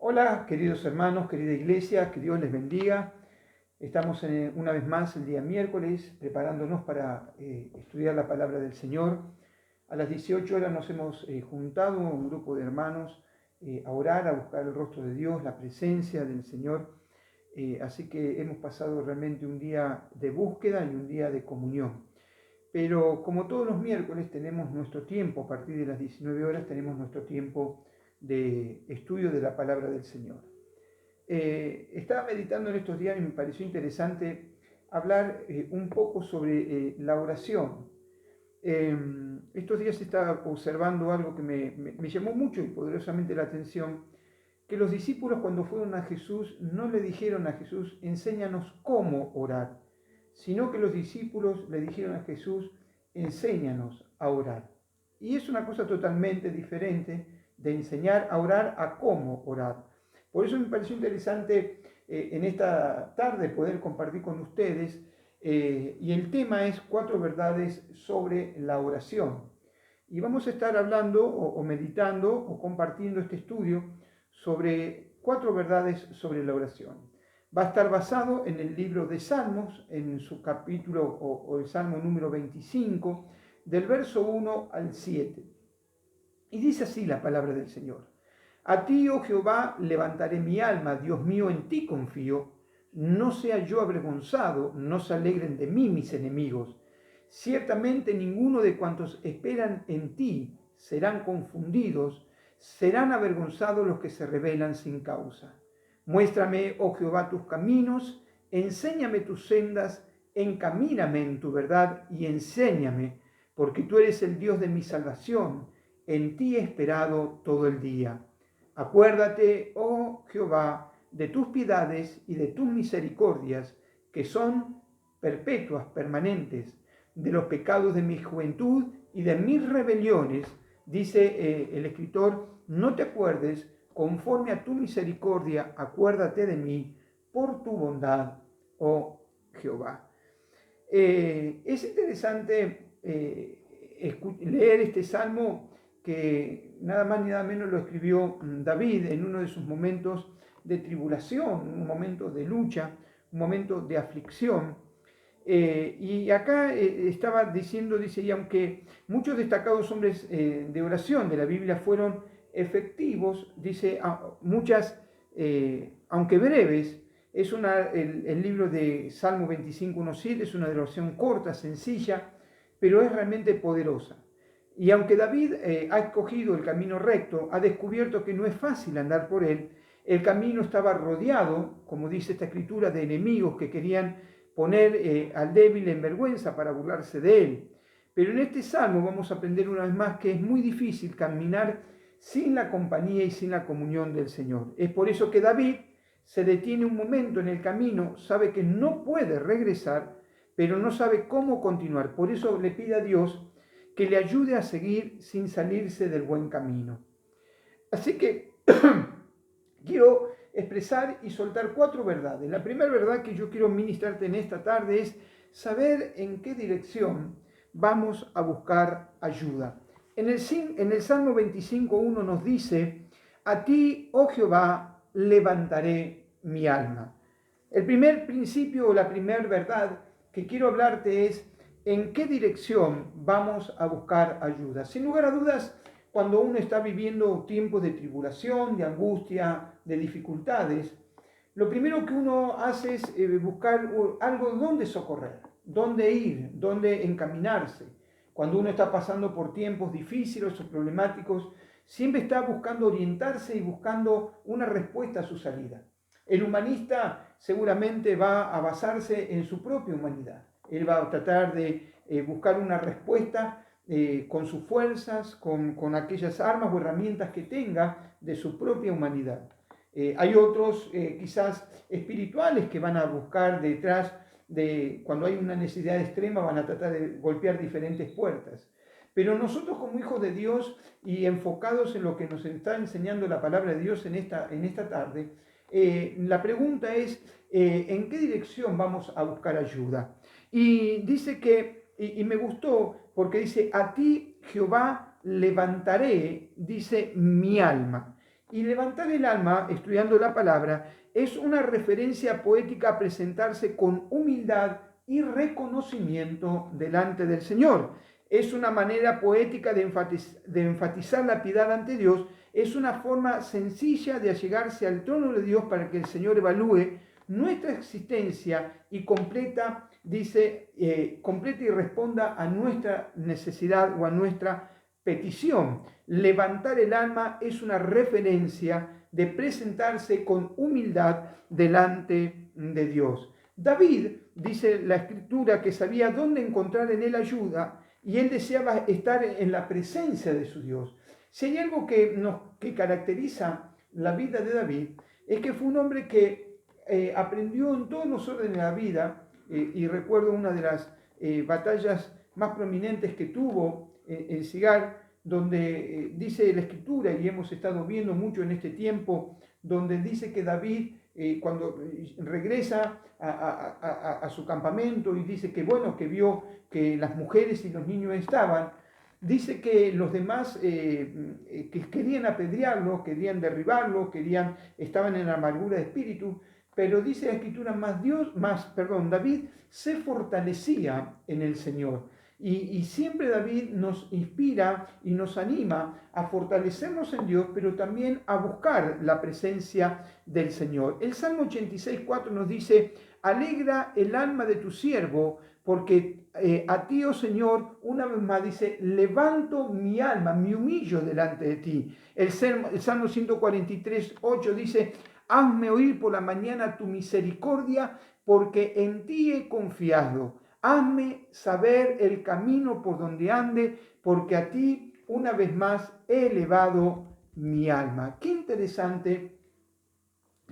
Hola, queridos hermanos, querida iglesia, que Dios les bendiga. Estamos una vez más el día miércoles preparándonos para estudiar la palabra del Señor. A las 18 horas nos hemos juntado un grupo de hermanos a orar, a buscar el rostro de Dios, la presencia del Señor. Así que hemos pasado realmente un día de búsqueda y un día de comunión. Pero como todos los miércoles tenemos nuestro tiempo, a partir de las 19 horas tenemos nuestro tiempo de estudio de la palabra del Señor. Estaba meditando en estos días y me pareció interesante hablar un poco sobre la oración. Estos días estaba observando algo que me llamó mucho y poderosamente la atención, que los discípulos cuando fueron a Jesús no le dijeron a Jesús, enséñanos cómo orar, sino que los discípulos le dijeron a Jesús, enséñanos a orar. Y es una cosa totalmente diferente de enseñar a orar a cómo orar. Por eso me pareció interesante en esta tarde poder compartir con ustedes y el tema es 4 verdades sobre la oración. Y vamos a estar hablando o meditando o compartiendo este estudio sobre 4 verdades sobre la oración. Va a estar basado en el libro de Salmos, en su capítulo o el Salmo número 25, del verso 1 al 7. Y dice así la palabra del Señor. A ti, oh Jehová, levantaré mi alma, Dios mío, en ti confío. No sea yo avergonzado, no se alegren de mí mis enemigos. Ciertamente ninguno de cuantos esperan en ti serán confundidos, serán avergonzados los que se rebelan sin causa. Muéstrame, oh Jehová, tus caminos, enséñame tus sendas, encamíname en tu verdad y enséñame, porque tú eres el Dios de mi salvación, en ti he esperado todo el día. Acuérdate, oh Jehová, de tus piedades y de tus misericordias, que son perpetuas, permanentes, de los pecados de mi juventud y de mis rebeliones, dice el escritor, no te acuerdes, conforme a tu misericordia, acuérdate de mí, por tu bondad, oh Jehová. Es interesante leer este salmo que nada más ni nada menos lo escribió David en uno de sus momentos de tribulación, un momento de lucha, un momento de aflicción. Y acá estaba diciendo, dice, y aunque muchos destacados hombres de oración de la Biblia fueron efectivos, dice, muchas, aunque breves, es el libro de Salmo 25:1-7, es una oración corta, sencilla, pero es realmente poderosa. Y aunque David ha escogido el camino recto, ha descubierto que no es fácil andar por él, el camino estaba rodeado, como dice esta escritura, de enemigos que querían poner al débil en vergüenza para burlarse de él. Pero en este salmo vamos a aprender una vez más que es muy difícil caminar sin la compañía y sin la comunión del Señor. Es por eso que David se detiene un momento en el camino, sabe que no puede regresar, pero no sabe cómo continuar. Por eso le pide a Dios que le ayude a seguir sin salirse del buen camino. Así que quiero expresar y soltar 4 verdades. La primera verdad que yo quiero ministrarte en esta tarde es saber en qué dirección vamos a buscar ayuda. En el Salmo 25:1 nos dice, a ti, oh Jehová, levantaré mi alma. El primer principio o la primera verdad que quiero hablarte es en qué dirección vamos a buscar ayuda. Sin lugar a dudas, cuando uno está viviendo tiempos de tribulación, de angustia, de dificultades, lo primero que uno hace es buscar algo donde socorrer, dónde ir, dónde encaminarse. Cuando uno está pasando por tiempos difíciles o problemáticos, siempre está buscando orientarse y buscando una respuesta a su salida. El humanista seguramente va a basarse en su propia humanidad. Él va a tratar de buscar una respuesta con sus fuerzas, con aquellas armas o herramientas que tenga de su propia humanidad. Hay otros quizás espirituales que van a buscar detrás de, cuando hay una necesidad extrema, van a tratar de golpear diferentes puertas. Pero nosotros como hijos de Dios y enfocados en lo que nos está enseñando la palabra de Dios en esta tarde, la pregunta es, ¿en qué dirección vamos a buscar ayuda? Y dice que, y me gustó, porque dice, a ti Jehová levantaré, dice mi alma. Y levantar el alma, estudiando la palabra, es una referencia poética a presentarse con humildad y reconocimiento delante del Señor. Es una manera poética de enfatizar la piedad ante Dios. Es una forma sencilla de allegarse al trono de Dios para que el Señor evalúe nuestra existencia y completa y responda a nuestra necesidad o a nuestra petición. Levantar el alma es una referencia de presentarse con humildad delante de Dios. David, dice la Escritura, que sabía dónde encontrar en él ayuda y él deseaba estar en la presencia de su Dios. Si hay algo que caracteriza la vida de David, es que fue un hombre que aprendió en todos los órdenes de la vida, y recuerdo una de las batallas más prominentes que tuvo en Sigar, donde dice la Escritura, y hemos estado viendo mucho en este tiempo, donde dice que David, cuando regresa a su campamento y dice que bueno, que vio que las mujeres y los niños estaban, dice que los demás que querían apedrearlo, querían derribarlo, estaban en amargura de espíritu, pero dice la Escritura, David se fortalecía en el Señor. Y siempre David nos inspira y nos anima a fortalecernos en Dios, pero también a buscar la presencia del Señor. El Salmo 86:4 nos dice: alegra el alma de tu siervo, porque a ti, oh Señor, una vez más dice, levanto mi alma, me humillo delante de ti. El Salmo 143:8 dice: hazme oír por la mañana tu misericordia, porque en ti he confiado. Hazme saber el camino por donde ande, porque a ti una vez más he elevado mi alma. Qué interesante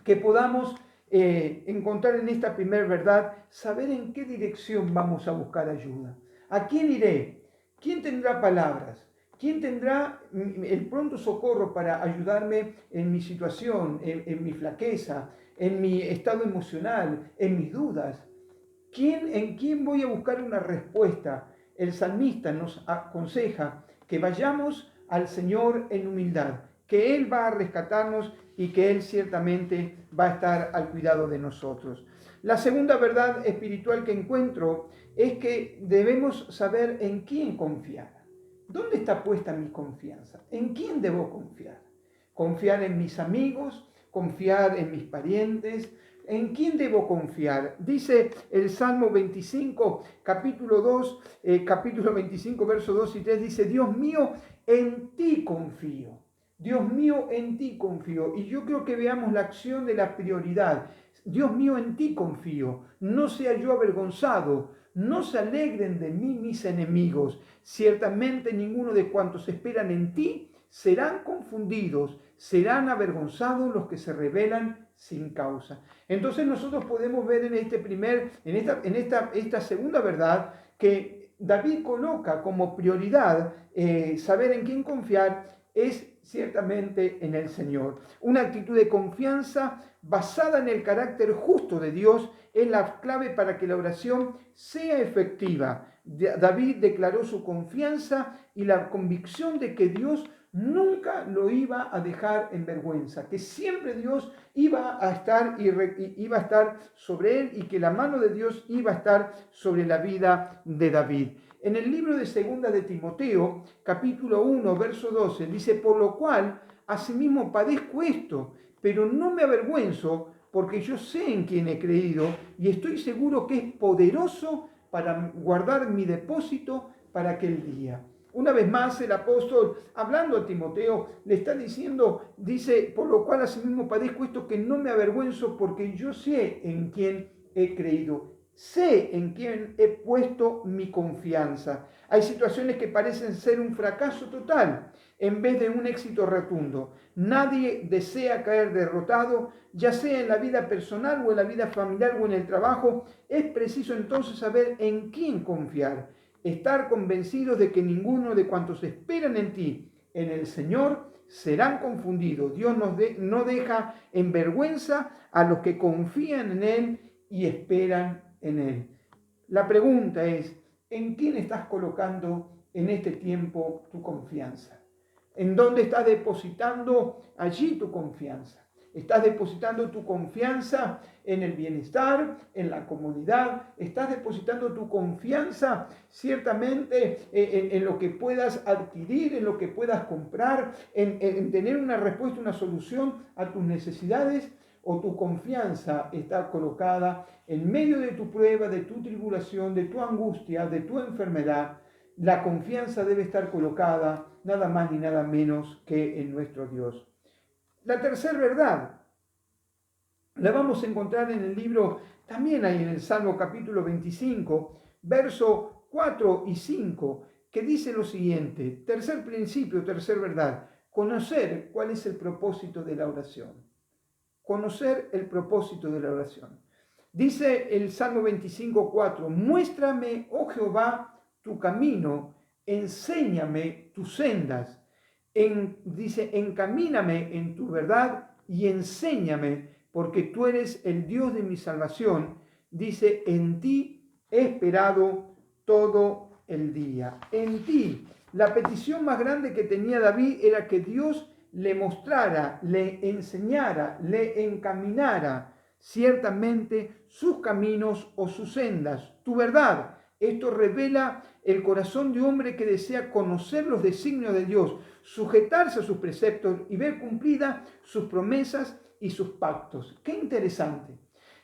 que podamos encontrar en esta primera verdad, saber en qué dirección vamos a buscar ayuda. ¿A quién iré? ¿Quién tendrá palabras? ¿Quién tendrá el pronto socorro para ayudarme en mi situación, en mi flaqueza, en mi estado emocional, en mis dudas? ¿En quién voy a buscar una respuesta? El salmista nos aconseja que vayamos al Señor en humildad, que Él va a rescatarnos y que Él ciertamente va a estar al cuidado de nosotros. La segunda verdad espiritual que encuentro es que debemos saber en quién confiar. ¿Dónde está puesta mi confianza? ¿En quién debo confiar? ¿Confiar en mis amigos? ¿Confiar en mis parientes? ¿En quién debo confiar? Dice el Salmo 25, capítulo 25, versos 2 y 3, dice: Dios mío, en ti confío. Dios mío, en ti confío. Y yo creo que veamos la acción de la prioridad. Dios mío, en ti confío. No sea yo avergonzado. No se alegren de mí mis enemigos. Ciertamente ninguno de cuantos esperan en ti serán confundidos. Serán avergonzados los que se rebelan sin causa. Entonces nosotros podemos ver en esta segunda verdad que David coloca como prioridad saber en quién confiar es ciertamente en el Señor. Una actitud de confianza basada en el carácter justo de Dios es la clave para que la oración sea efectiva. David declaró su confianza y la convicción de que Dios nunca lo iba a dejar en vergüenza, que siempre Dios iba a estar iba a estar sobre él y que la mano de Dios iba a estar sobre la vida de David. En el libro de Segunda de Timoteo, capítulo 1, verso 12, dice: por lo cual asimismo padezco esto, pero no me avergüenzo, porque yo sé en quién he creído y estoy seguro que es poderoso para guardar mi depósito para aquel día. Una vez más el apóstol, hablando a Timoteo, le está diciendo, dice: por lo cual asimismo padezco esto, que no me avergüenzo, porque yo sé en quién he creído. Sé en quién he puesto mi confianza. Hay situaciones que parecen ser un fracaso total en vez de un éxito rotundo. Nadie desea caer derrotado, ya sea en la vida personal o en la vida familiar o en el trabajo. Es preciso entonces saber en quién confiar. Estar convencidos de que ninguno de cuantos esperan en ti, en el Señor, serán confundidos. Dios no deja en vergüenza a los que confían en Él y esperan en Él. La pregunta es: ¿en quién estás colocando en este tiempo tu confianza? ¿En dónde estás depositando allí tu confianza? ¿Estás depositando tu confianza en el bienestar, en la comodidad? ¿Estás depositando tu confianza ciertamente en lo que puedas adquirir, en lo que puedas comprar, en tener una respuesta, una solución a tus necesidades? ¿O tu confianza está colocada en medio de tu prueba, de tu tribulación, de tu angustia, de tu enfermedad? La confianza debe estar colocada nada más ni nada menos que en nuestro Dios. La tercera verdad la vamos a encontrar en el libro, también ahí en el Salmo capítulo 25, verso 4 y 5, que dice lo siguiente: tercer principio, tercer verdad, conocer cuál es el propósito de la oración. Conocer el propósito de la oración. Dice el Salmo 25, 4, muéstrame, oh Jehová, tu camino, enséñame tus sendas. Dice, encamíname en tu verdad y enséñame, porque tú eres el Dios de mi salvación. Dice, en ti he esperado todo el día. En ti. La petición más grande que tenía David era que Dios le mostrara, le enseñara, le encaminara ciertamente sus caminos o sus sendas, tu verdad. Esto revela el corazón de hombre que desea conocer los designios de Dios, sujetarse a sus preceptos y ver cumplidas sus promesas y sus pactos. Qué interesante.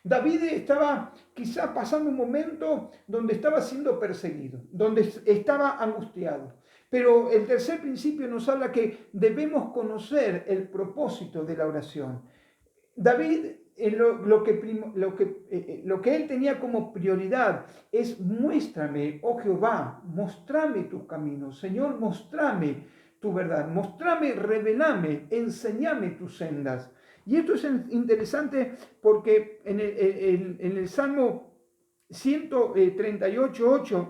David estaba quizá pasando un momento donde estaba siendo perseguido, donde estaba angustiado. Pero el tercer principio nos habla que debemos conocer el propósito de la oración. David, lo que él tenía como prioridad es: muéstrame, oh Jehová, mostrame tus caminos. Señor, mostrame tu verdad, mostrame, revelame, enséñame tus sendas. Y esto es interesante porque en el Salmo 138:8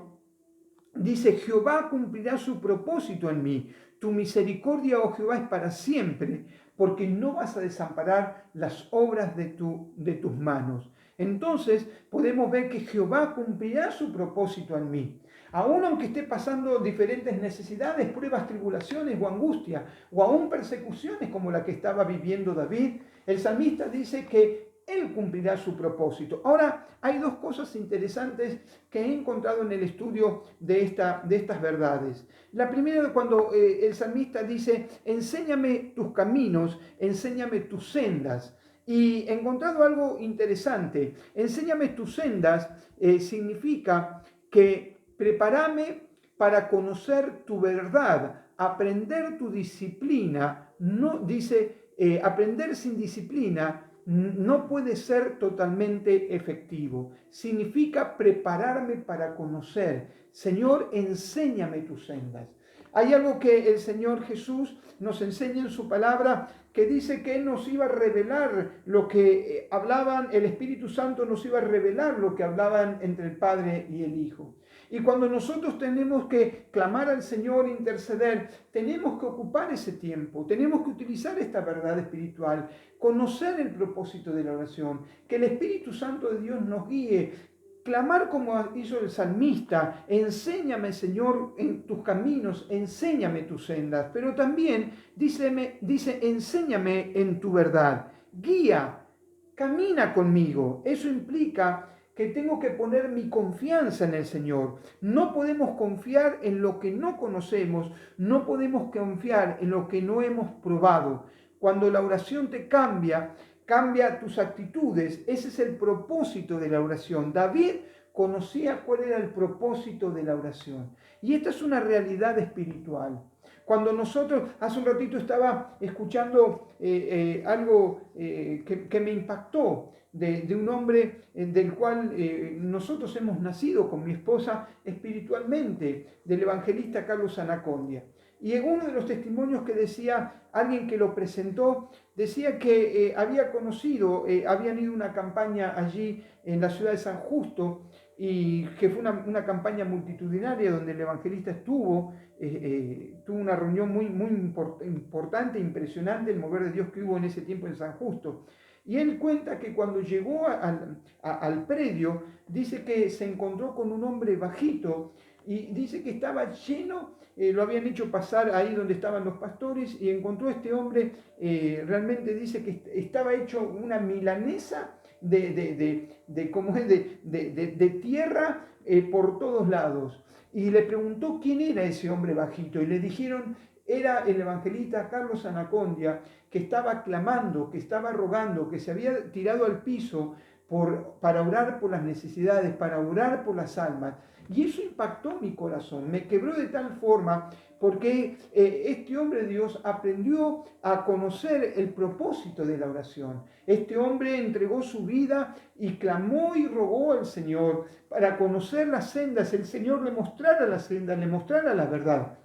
dice: Jehová cumplirá su propósito en mí. Tu misericordia, oh Jehová, es para siempre, porque no vas a desamparar las obras de tus manos. Entonces podemos ver que Jehová cumplirá su propósito en mí. Aún aunque esté pasando diferentes necesidades, pruebas, tribulaciones o angustia, o aún persecuciones como la que estaba viviendo David, el salmista dice que él cumplirá su propósito. Ahora, hay dos cosas interesantes que he encontrado en el estudio de estas verdades. La primera, cuando el salmista dice: enséñame tus caminos, enséñame tus sendas. Y he encontrado algo interesante. Enséñame tus sendas significa que prepárame para conocer tu verdad, aprender tu disciplina. No dice, aprender sin disciplina no puede ser totalmente efectivo. Significa prepararme para conocer. Señor, enséñame tus sendas. Hay algo que el Señor Jesús nos enseña en su palabra, que dice que Él nos iba a revelar lo que hablaban, el Espíritu Santo nos iba a revelar lo que hablaban entre el Padre y el Hijo. Y cuando nosotros tenemos que clamar al Señor, interceder, tenemos que ocupar ese tiempo, tenemos que utilizar esta verdad espiritual, conocer el propósito de la oración, que el Espíritu Santo de Dios nos guíe, clamar como hizo el salmista: enséñame, Señor, en tus caminos, enséñame tus sendas. Pero también dice, enséñame en tu verdad, guía, camina conmigo. Eso implica que tengo que poner mi confianza en el Señor. No podemos confiar en lo que no conocemos, no podemos confiar en lo que no hemos probado. Cuando la oración te cambia tus actitudes. Ese es el propósito de la oración. David conocía cuál era el propósito de la oración. Y esta es una realidad espiritual. Cuando nosotros, hace un ratito estaba escuchando algo que me impactó, de un hombre del cual nosotros hemos nacido con mi esposa espiritualmente, del evangelista Carlos Anacondia. Y en uno de los testimonios que decía, alguien que lo presentó, decía que había conocido, habían ido a una campaña allí en la ciudad de San Justo, y que fue una campaña multitudinaria donde el evangelista tuvo una reunión muy importante, impresionante, el mover de Dios que hubo en ese tiempo en San Justo. Y él cuenta que cuando llegó al predio, dice que se encontró con un hombre bajito, y dice que estaba lleno, lo habían hecho pasar ahí donde estaban los pastores y encontró a este hombre, realmente dice que estaba hecho una milanesa ¿cómo es? De tierra por todos lados. Y le preguntó quién era ese hombre bajito y le dijeron, era el evangelista Carlos Anacondia, que estaba clamando, que estaba rogando, que se había tirado al piso para orar por las necesidades, para orar por las almas. Y eso impactó mi corazón, me quebró de tal forma porque este hombre de Dios aprendió a conocer el propósito de la oración. Este hombre entregó su vida y clamó y rogó al Señor para conocer las sendas. El Señor le mostrara las sendas, le mostrara la verdad.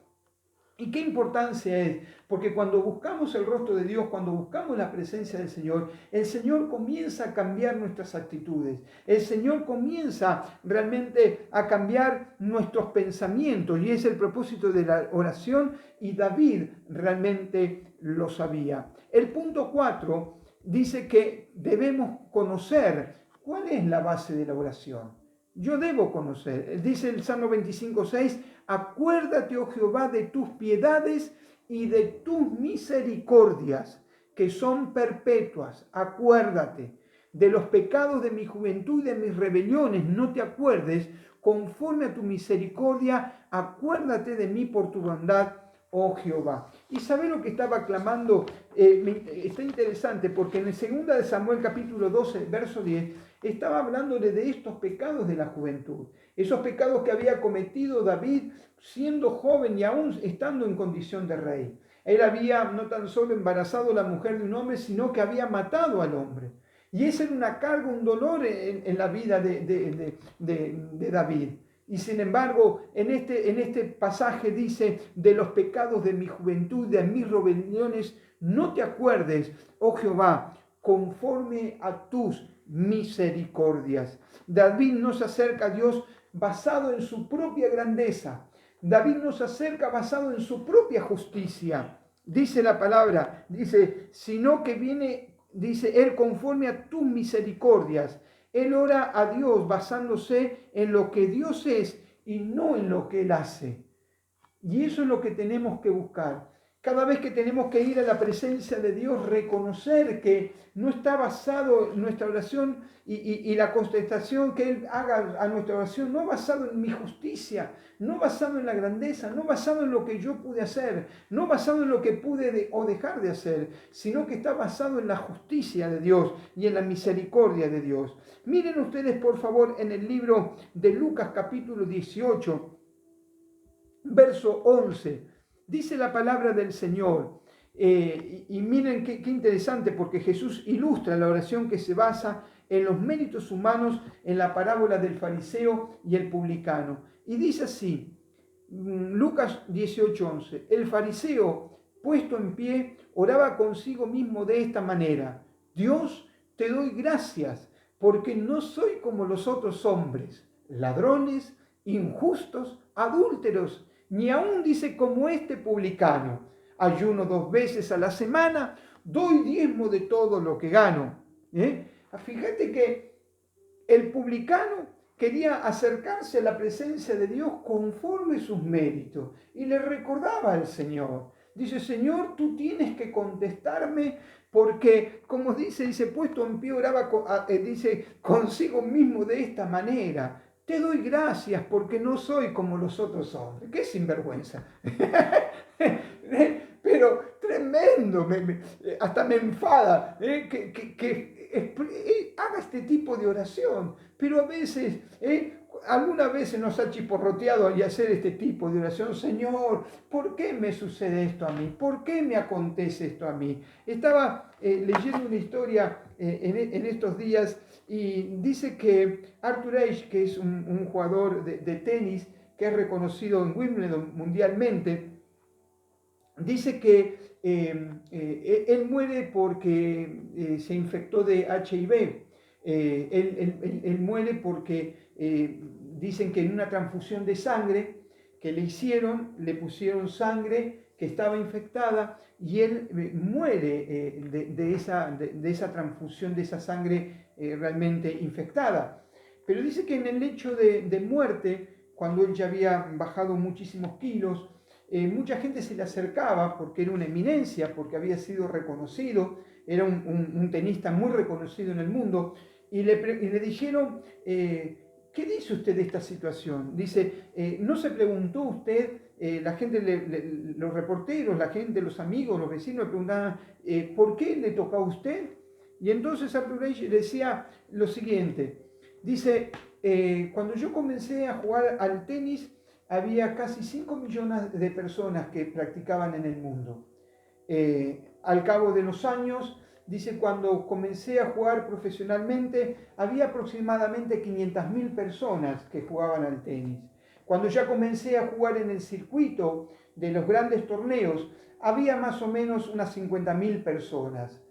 ¿Y qué importancia es? Porque cuando buscamos el rostro de Dios, cuando buscamos la presencia del Señor, el Señor comienza a cambiar nuestras actitudes. El Señor comienza realmente a cambiar nuestros pensamientos y es el propósito de la oración y David realmente lo sabía. El punto 4 dice que debemos conocer cuál es la base de la oración. Yo debo conocer. Dice el Salmo 25:6, acuérdate, oh Jehová, de tus piedades y de tus misericordias, que son perpetuas. Acuérdate de los pecados de mi juventud y de mis rebeliones. No te acuerdes, conforme a tu misericordia, acuérdate de mí por tu bondad, oh Jehová. Y sabe lo que estaba clamando, está interesante porque en el 2 de Samuel capítulo 12, verso 10, estaba hablándole de estos pecados de la juventud, esos pecados que había cometido David siendo joven y aún estando en condición de rey. Él había no tan solo embarazado a la mujer de un hombre, sino que había matado al hombre. Y esa era una carga, un dolor en la vida de David. Y sin embargo, en este pasaje dice, de los pecados de mi juventud, de mis rebeliones, no te acuerdes, oh Jehová, conforme a tus misericordias. David nos acerca a Dios basado en su propia grandeza. David nos acerca basado en su propia justicia. Dice la palabra, dice, sino que viene, dice, él conforme a tus misericordias. Él ora a Dios basándose en lo que Dios es y no en lo que Él hace. Y eso es lo que tenemos que buscar. Cada vez que tenemos que ir a la presencia de Dios, reconocer que no está basado en nuestra oración y la contestación que Él haga a nuestra oración, no basado en mi justicia, no basado en la grandeza, no basado en lo que yo pude hacer, no basado en lo que pude o dejar de hacer, sino que está basado en la justicia de Dios y en la misericordia de Dios. Miren ustedes, por favor, en el libro de Lucas capítulo 18, verso 11. Dice la palabra del Señor, y miren qué interesante, porque Jesús ilustra la oración que se basa en los méritos humanos en la parábola del fariseo y el publicano. Y dice así, Lucas 18:11, el fariseo, puesto en pie, oraba consigo mismo de esta manera, Dios, te doy gracias, porque no soy como los otros hombres, ladrones, injustos, adúlteros, ni aún dice como este publicano. Ayuno 2 veces a la semana, doy diezmo de todo lo que gano. Fíjate que el publicano quería acercarse a la presencia de Dios conforme sus méritos y le recordaba al Señor. Dice, Señor, tú tienes que contestarme porque, como dice, puesto en pie, oraba, dice, consigo mismo de esta manera. Te doy gracias porque no soy como los otros hombres. ¡Qué sinvergüenza! Pero tremendo, hasta me enfada que haga este tipo de oración. Pero a veces, algunas veces nos ha chisporroteado y hacer este tipo de oración. Señor, ¿por qué me sucede esto a mí? ¿Por qué me acontece esto a mí? Estaba leyendo una historia en estos días y dice que Arthur Ashe, que es un jugador de tenis que es reconocido en Wimbledon mundialmente, dice que él muere porque se infectó de HIV. Él muere porque dicen que en una transfusión de sangre que le hicieron, le pusieron sangre que estaba infectada y él muere de esa transfusión, de esa sangre realmente infectada. Pero dice que en el lecho de muerte, cuando él ya había bajado muchísimos kilos. Mucha gente se le acercaba porque era una eminencia, porque había sido reconocido, era un tenista muy reconocido en el mundo, y le dijeron, ¿qué dice usted de esta situación? Dice, ¿no se preguntó usted? La gente, los reporteros, la gente, los amigos, los vecinos le preguntaban, ¿por qué le tocó a usted? Y entonces Abdullah decía lo siguiente, dice, cuando yo comencé a jugar al tenis, había casi 5 millones de personas que practicaban en el mundo. Al cabo de los años, dice, cuando comencé a jugar profesionalmente, había aproximadamente 500.000 personas que jugaban al tenis. Cuando ya comencé a jugar en el circuito de los grandes torneos, había más o menos unas 50.000 personas.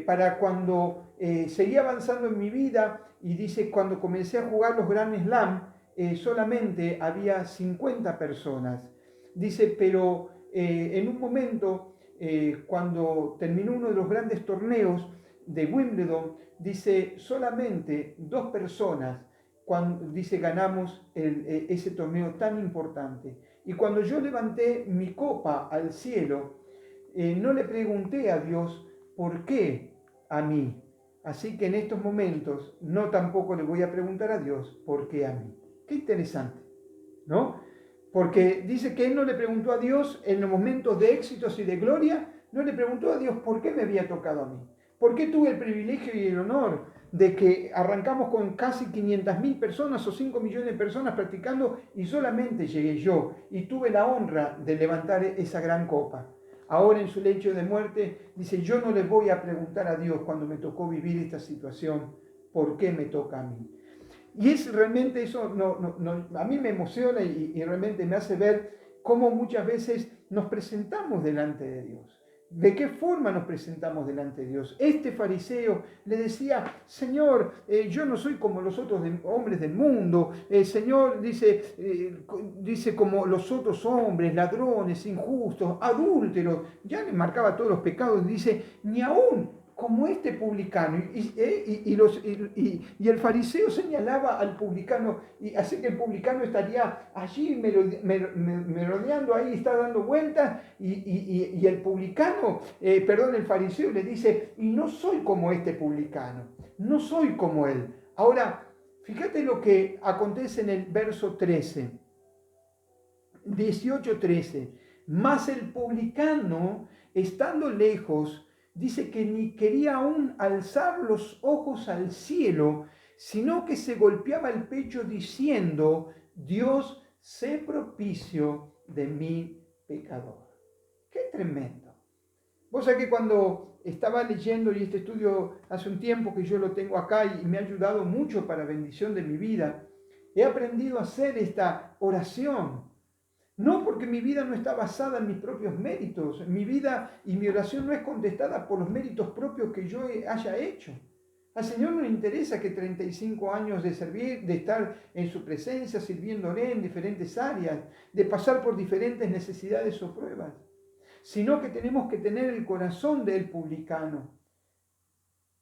Para cuando seguía avanzando en mi vida, y dice, cuando comencé a jugar los Grand Slam, solamente había 50 personas. Dice, pero en un momento, cuando terminó uno de los grandes torneos de Wimbledon, dice, solamente 2 personas, dice, ganamos ese torneo tan importante. Y cuando yo levanté mi copa al cielo, no le pregunté a Dios, ¿por qué a mí? Así que en estos momentos no tampoco le voy a preguntar a Dios, ¿por qué a mí? Qué interesante, ¿no? Porque dice que él no le preguntó a Dios en los momentos de éxitos y de gloria, no le preguntó a Dios por qué me había tocado a mí. ¿Por qué tuve el privilegio y el honor de que arrancamos con casi 500.000 personas o 5 millones de personas practicando y solamente llegué yo y tuve la honra de levantar esa gran copa? Ahora en su lecho de muerte dice, yo no le voy a preguntar a Dios cuando me tocó vivir esta situación, ¿por qué me toca a mí? Y es realmente eso, a mí me emociona y realmente me hace ver cómo muchas veces nos presentamos delante de Dios. ¿De qué forma nos presentamos delante de Dios? Este fariseo le decía, Señor, yo no soy como los otros hombres del mundo. Señor, dice como los otros hombres, ladrones, injustos, adúlteros. Ya le marcaba todos los pecados. Dice, ni aún como este publicano. Y el fariseo señalaba al publicano, y así que el publicano estaría allí merodeando ahí, está dando vueltas, y el publicano, el fariseo le dice, y no soy como este publicano, no soy como él. Ahora, fíjate lo que acontece en el verso 13, 18-13, mas el publicano, estando lejos, dice que ni quería aún alzar los ojos al cielo, sino que se golpeaba el pecho diciendo, Dios, sé propicio de mi pecador. ¡Qué tremendo! Vos sabés que cuando estaba leyendo, y este estudio hace un tiempo que yo lo tengo acá y me ha ayudado mucho para bendición de mi vida, he aprendido a hacer esta oración. No porque mi vida no está basada en mis propios méritos, mi vida y mi oración no es contestada por los méritos propios que yo haya hecho. Al Señor no le interesa que 35 años de servir, de estar en su presencia, sirviéndole en diferentes áreas, de pasar por diferentes necesidades o pruebas, sino que tenemos que tener el corazón del publicano.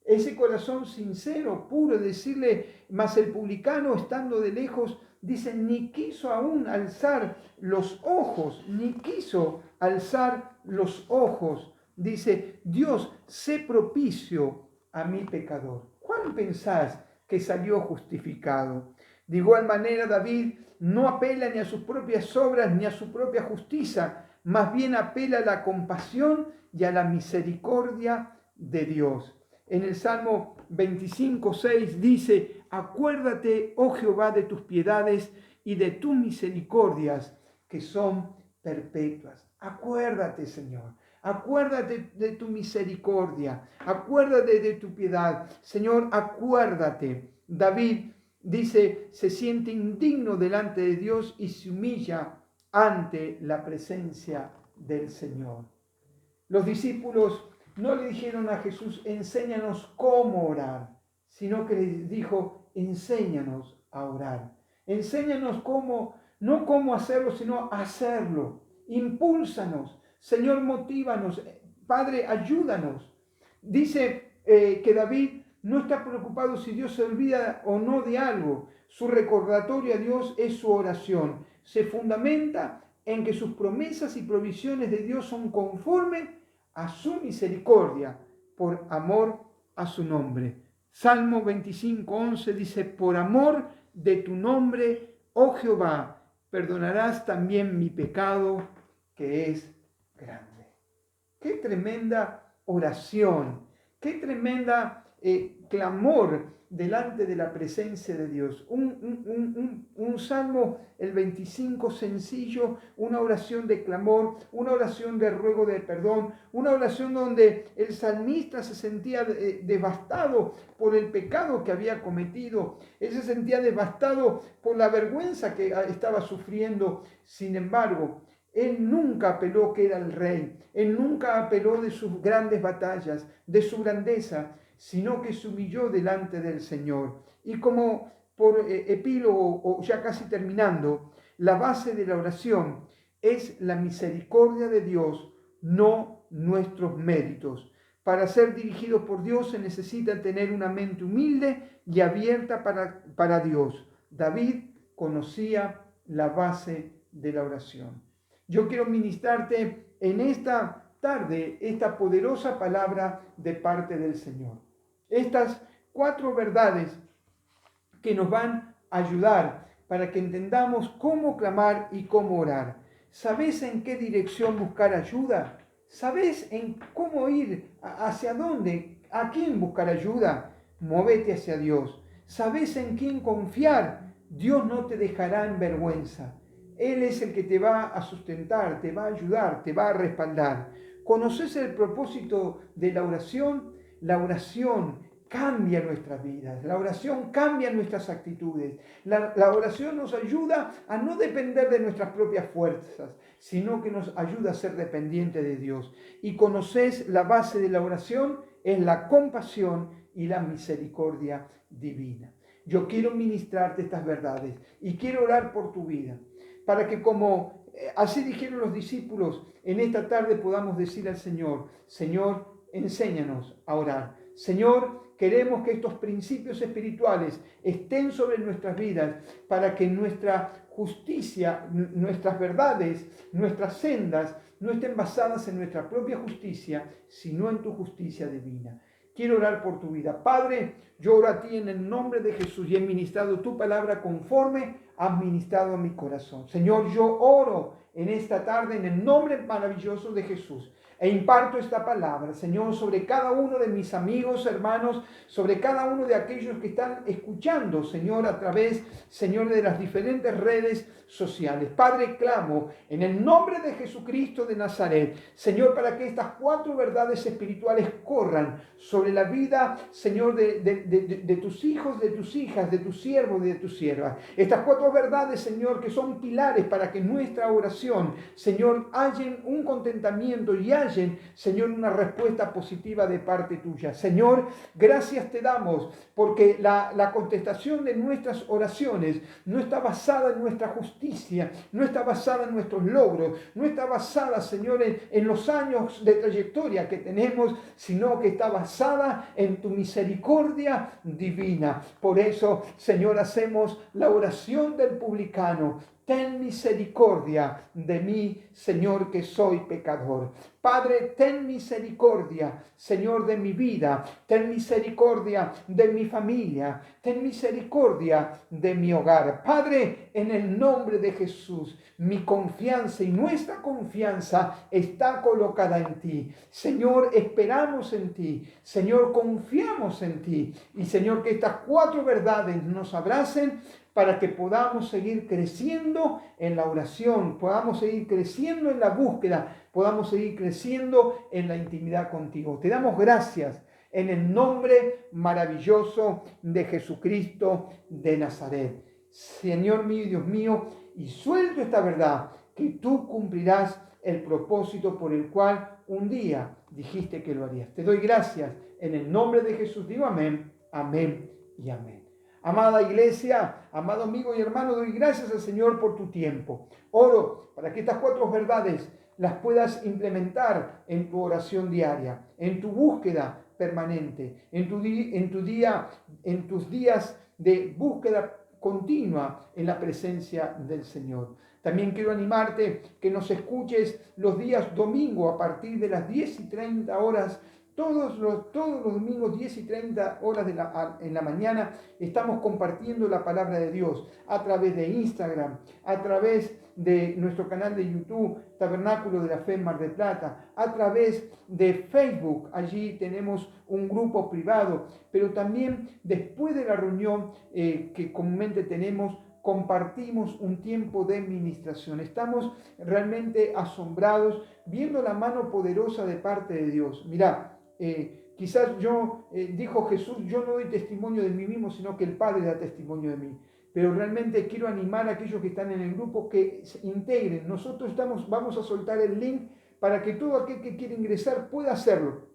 Ese corazón sincero, puro, decirle, mas el publicano estando de lejos, dice, ni quiso aún alzar los ojos, ni quiso alzar los ojos. Dice, Dios, sé propicio a mi pecador. ¿Cuál pensás que salió justificado? De igual manera, David no apela ni a sus propias obras ni a su propia justicia, más bien apela a la compasión y a la misericordia de Dios. En el Salmo 25:6 dice, acuérdate, oh Jehová, de tus piedades y de tus misericordias, que son perpetuas. Acuérdate, Señor. Acuérdate de tu misericordia. Acuérdate de tu piedad. Señor, acuérdate. David dice, se siente indigno delante de Dios y se humilla ante la presencia del Señor. Los discípulos no le dijeron a Jesús, enséñanos cómo orar, sino que le dijo, enséñanos a orar. Enséñanos cómo, no cómo hacerlo, sino hacerlo. Impúlsanos. Señor, motívanos. Padre, ayúdanos. Dice que David no está preocupado si Dios se olvida o no de algo. Su recordatorio a Dios es su oración. Se fundamenta en que sus promesas y provisiones de Dios son conformes a su misericordia, por amor a su nombre. Salmo 25:11 dice: por amor de tu nombre, oh Jehová, perdonarás también mi pecado, que es grande. Qué tremenda oración, qué tremenda clamor delante de la presencia de Dios. Un salmo, el 25, sencillo, una oración de clamor, una oración de ruego de perdón, una oración donde el salmista se sentía devastado por el pecado que había cometido. Él se sentía devastado por la vergüenza que estaba sufriendo. Sin embargo, él nunca apeló que era el rey, él nunca apeló de sus grandes batallas, de su grandeza, sino que se humilló delante del Señor. Y como por epílogo, o ya casi terminando, la base de la oración es la misericordia de Dios, no nuestros méritos. Para ser dirigido por Dios se necesita tener una mente humilde y abierta para Dios. David conocía la base de la oración. Yo quiero ministrarte en esta tarde esta poderosa palabra de parte del Señor. Estas 4 verdades que nos van a ayudar para que entendamos cómo clamar y cómo orar. ¿Sabes en qué dirección buscar ayuda? ¿Sabes en cómo ir? ¿Hacia dónde? ¿A quién buscar ayuda? Móvete hacia Dios. ¿Sabes en quién confiar? Dios no te dejará en vergüenza. Él es el que te va a sustentar, te va a ayudar, te va a respaldar. ¿Conoces el propósito de la oración? La oración cambia nuestras vidas, la oración cambia nuestras actitudes. La oración nos ayuda a no depender de nuestras propias fuerzas, sino que nos ayuda a ser dependientes de Dios. Y conoces la base de la oración es la compasión y la misericordia divina. Yo quiero ministrarte estas verdades y quiero orar por tu vida, para que como así dijeron los discípulos, en esta tarde podamos decir al Señor: Señor, enséñanos a orar. Señor, queremos que estos principios espirituales estén sobre nuestras vidas para que nuestra justicia, nuestras verdades, nuestras sendas no estén basadas en nuestra propia justicia, sino en tu justicia divina. Quiero orar por tu vida. Padre, yo oro a ti en el nombre de Jesús y he ministrado tu palabra conforme has ministrado a mi corazón. Señor, yo oro en esta tarde en el nombre maravilloso de Jesús e imparto esta palabra, Señor, sobre cada uno de mis amigos, hermanos, sobre cada uno de aquellos que están escuchando, Señor, a través, Señor, de las diferentes redes sociales. Padre, clamo en el nombre de Jesucristo de Nazaret, Señor, para que estas 4 verdades espirituales corran sobre la vida, Señor, de tus hijos, de tus hijas, de tus siervos y de tus siervas. Estas 4 verdades, Señor, que son pilares para que nuestra oración, Señor, hallen un contentamiento y hallen, Señor, una respuesta positiva de parte tuya. Señor, gracias te damos porque la contestación de nuestras oraciones no está basada en nuestra justicia, no está basada en nuestros logros, no está basada, Señor, en los años de trayectoria que tenemos, sino que está basada en tu misericordia divina. Por eso, Señor, hacemos la oración del publicano. Ten misericordia de mí, Señor, que soy pecador. Padre, ten misericordia, Señor, de mi vida. Ten misericordia de mi familia. Ten misericordia de mi hogar. Padre, en el nombre de Jesús, mi confianza y nuestra confianza está colocada en ti. Señor, esperamos en ti. Señor, confiamos en ti. Y Señor, que estas 4 verdades nos abracen para que podamos seguir creciendo en la oración, podamos seguir creciendo en la búsqueda, podamos seguir creciendo en la intimidad contigo. Te damos gracias en el nombre maravilloso de Jesucristo de Nazaret. Señor mío y Dios mío, y suelto esta verdad, que tú cumplirás el propósito por el cual un día dijiste que lo harías. Te doy gracias en el nombre de Jesús. Digo amén, amén y amén. Amada iglesia, amado amigo y hermano, doy gracias al Señor por tu tiempo. Oro para que estas 4 verdades las puedas implementar en tu oración diaria, en tu búsqueda permanente, en tus días de búsqueda continua en la presencia del Señor. También quiero animarte que nos escuches los días domingo a partir de las 10:30 Todos los domingos, 10:30 en la mañana, estamos compartiendo la palabra de Dios a través de Instagram, a través de nuestro canal de YouTube, Tabernáculo de la Fe en Mar del Plata, a través de Facebook. Allí tenemos un grupo privado, pero también después de la reunión que comúnmente tenemos, compartimos un tiempo de ministración. Estamos realmente asombrados viendo la mano poderosa de parte de Dios. Mirá, quizás dijo Jesús, yo no doy testimonio de mí mismo, sino que el Padre da testimonio de mí. Pero realmente quiero animar a aquellos que están en el grupo que se integren. Nosotros vamos a soltar el link para que todo aquel que quiera ingresar pueda hacerlo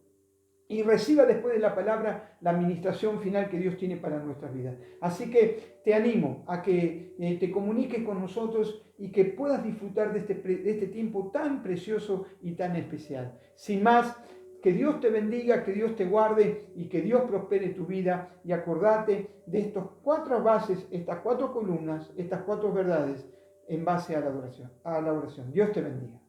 y reciba después de la palabra la administración final que Dios tiene para nuestras vidas. Así que te animo a que te comuniques con nosotros y que puedas disfrutar de este tiempo tan precioso y tan especial. Sin más, que Dios te bendiga, que Dios te guarde y que Dios prospere tu vida. Y acordate de estas 4 bases, estas 4 columnas, estas 4 verdades en base a la oración. Dios te bendiga.